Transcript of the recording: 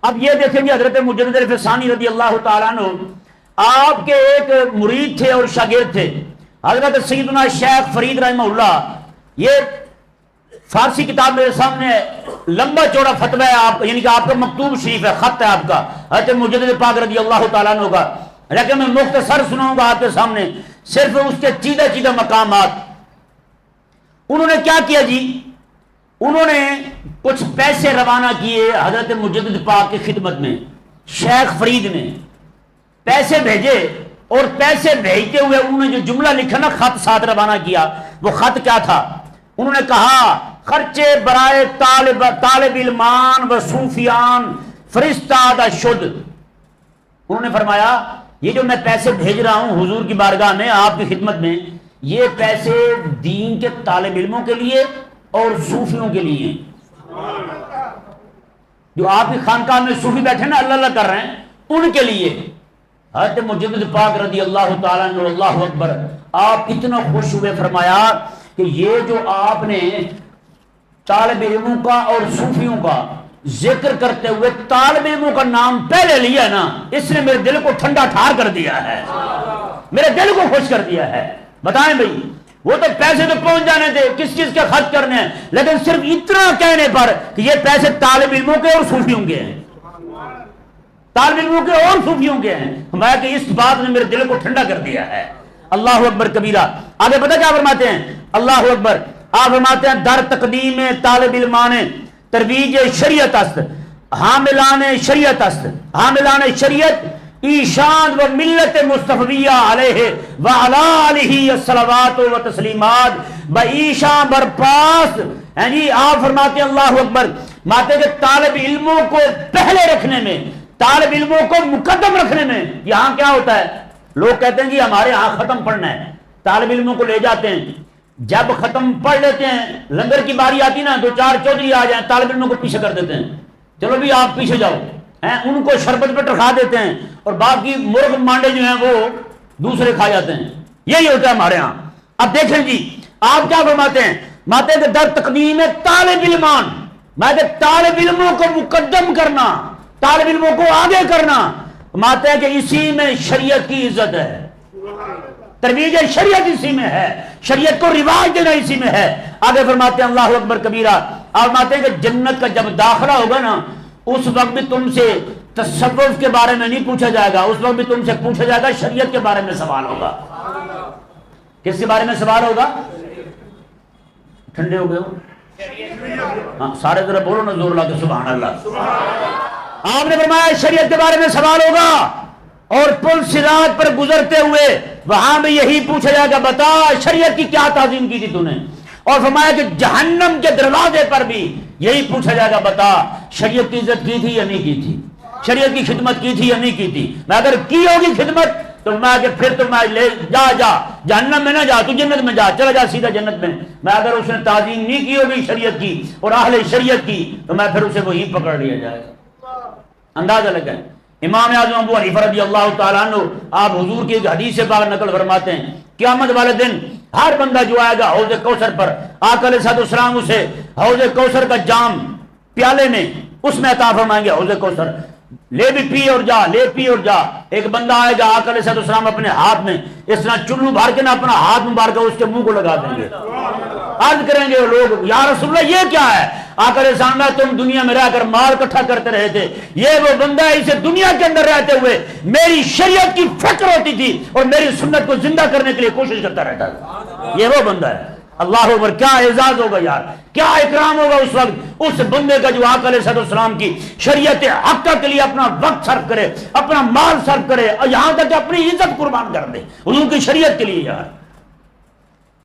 اب یہ دیکھیں گے حضرت مجدد الفسانی رضی اللہ تعالیٰ عنہ آپ کے ایک مرید تھے اور شاگرد تھے حضرت سیدنا شیخ فرید رحمہ اللہ. یہ فارسی کتاب میرے سامنے ہے, لمبا چوڑا فتویٰ ہے آپ کا, یعنی کہ آپ کا مکتوب شریف ہے, خط ہے آپ کا حضرت مجدد پاک رضی اللہ تعالیٰ عنہ کا, لیکن میں مختصر سناؤں گا آپ کے سامنے صرف اس کے چیدہ مقامات. انہوں نے کیا کیا جی, انہوں نے کچھ پیسے روانہ کیے حضرت مجدد پاک کی خدمت میں. شیخ فرید نے پیسے بھیجے اور پیسے بھیجتے ہوئے انہوں نے جو جملہ لکھا نا, خط ساتھ روانہ کیا, وہ خط کیا تھا؟ انہوں نے کہا خرچے برائے طالب علمان و صوفیان فرستادہ شد. انہوں نے فرمایا یہ جو میں پیسے بھیج رہا ہوں حضور کی بارگاہ میں آپ کی خدمت میں, یہ پیسے دین کے طالب علموں کے لیے اور صوفیوں کے لیے, جو آپ کی خانقاہ میں صوفی بیٹھے نا اللہ اللہ کر رہے ہیں, ان کے لیے. حضرت مجدد پاک رضی اللہ تعالیٰ عنہ اللہ اکبر, آپ اتنا خوش ہوئے, فرمایا کہ یہ جو آپ نے طالب علموں کا اور صوفیوں کا ذکر کرتے ہوئے طالب علموں کا نام پہلے لیا نا, اس نے میرے دل کو ٹھنڈا ٹھار کر دیا ہے, میرے دل کو خوش کر دیا ہے. بتائیں بھائی, وہ تو پیسے تو پہنچ جانے تھے, کس چیز کے خرچ کرنے ہیں, لیکن صرف اتنا کہنے پر کہ یہ پیسے طالب علموں کے اور صوفیوں کے ہیں, طالب علموں کے اور صوفیوں کے ہیں. میں کہ اس بات نے میرے دل کو ٹھنڈا کر دیا ہے. اللہ اکبر کبیرہ. آگے پتہ کیا فرماتے ہیں, اللہ اکبر, آپ فرماتے ہیں در تقدیم طالب علمان ترویج شریعت است, حاملان شریعت است, حاملان شریعت ایشان و ملت مصطفیہ علیہ وعلی آلہ الصلوات و تسلیمات با ایشان برپاس. یعنی آپ فرماتے ہیں اللہ اکبر, ماتے کہ طالب علموں کو پہلے رکھنے میں, طالب علموں کو مقدم رکھنے میں. یہاں کیا ہوتا ہے, لوگ کہتے ہیں جی ہمارے ہاں ختم پڑھنا ہے, طالب علموں کو لے جاتے ہیں, جب ختم پڑھ لیتے ہیں لنگر کی باری آتی نا, دو چار چودھری آ جائیں, طالب علموں کو پیچھے کر دیتے ہیں, چلو بھی آپ پیچھے جاؤ, ان کو شربت پہ ٹرکھا دیتے ہیں, اور باقی مرغ مانڈے جو ہیں وہ دوسرے کھا جاتے ہیں. یہی ہوتا ہے ہمارے ہاں. اب دیکھیں جی آپ کیا فرماتے ہیں, ماتے کہ در تقدیم طالب علمان, میں کہ طالب علموں کو مقدم کرنا, طالب علموں کو آگے کرنا, ماتے ہیں کہ اسی میں شریعت کی عزت ہے, ترویج شریعت اسی میں ہے, شریعت کو رواج دینا اسی میں ہے. آگے فرماتے ہیں اللہ اکبر کبیرہ, آپ فرماتے ہیں کہ جنت کا جب داخلہ ہوگا نا, اس وقت بھی تم سے تصوف کے بارے میں نہیں پوچھا جائے گا, اس وقت بھی تم سے پوچھا جائے گا شریعت کے بارے میں سوال ہوگا. کس کے بارے میں سوال ہوگا؟ ٹھنڈے ہو گئے ہو, ہاں سارے ذرا بولو نا زور لا کے سبحان اللہ. آپ نے فرمایا شریعت کے بارے میں سوال ہوگا, اور پل صراط پر گزرتے ہوئے وہاں بھی یہی پوچھا جائے گا بتا شریعت کی کیا تعظیم کی تھی تو نے, اور فرمایا کہ جہنم کے دروازے پر بھی یہی پوچھا جائے گا بتا شریعت کی عزت کی تھی یا نہیں کی تھی, شریعت کی خدمت کی تھی یا نہیں کی تھی. میں اگر کی ہوگی خدمت تو میں کہ پھر تو میں لے جا جہنم میں نہ جا, تو جنت میں جا, چلا جا سیدھا جنت میں. میں اگر اس نے تعظیم نہیں کی ہوگی شریعت کی اور اہل شریعت کی, تو میں پھر اسے وہی پکڑ لیا جائے گا. اندازہ لگا. امام اعظم ابو حنیفہ رضی اللہ تعالیٰ عنہ آپ حضور کی ایک حدیث سے پاک نقل فرماتے ہیں, قیامت والے دن ہر بندہ جو آئے گا حوض کوثر پر, آقا علیہ السلام اسے حوض کوثر کا جام پیالے میں اس میں عطا فرمائیں گے, حوض کوثر لے بھی پی اور جا, لے پی اور جا. ایک بندہ آئے گا, آقا علیہ السلام اپنے ہاتھ میں اس طرح چلو بھر کے نا اپنا ہاتھ مبارک اس کے منہ کو لگا دیں گے. عرض کریں گے لوگ یا رسول اللہ یہ کیا ہے؟ آقا علیہ السلام تم دنیا میں رہ کر مال اکٹھا کرتے رہے تھے, یہ وہ بندہ ہے اسے دنیا کے اندر رہتے ہوئے میری شریعت کی فکر ہوتی تھی اور میری سنت کو زندہ کرنے کے لیے کوشش کرتا رہتا تھا, یہ وہ بندہ ہے. اللہ اکبر, کیا اعزاز ہوگا یار, کیا اکرام ہوگا اس وقت اس بندے کا جو آقا علیہ السلام کی شریعت حقہ کے لیے اپنا وقت صرف کرے, اپنا مال صرف کرے, اور یہاں تک کہ اپنی عزت قربان کر دے حضور کی شریعت کے لیے. یار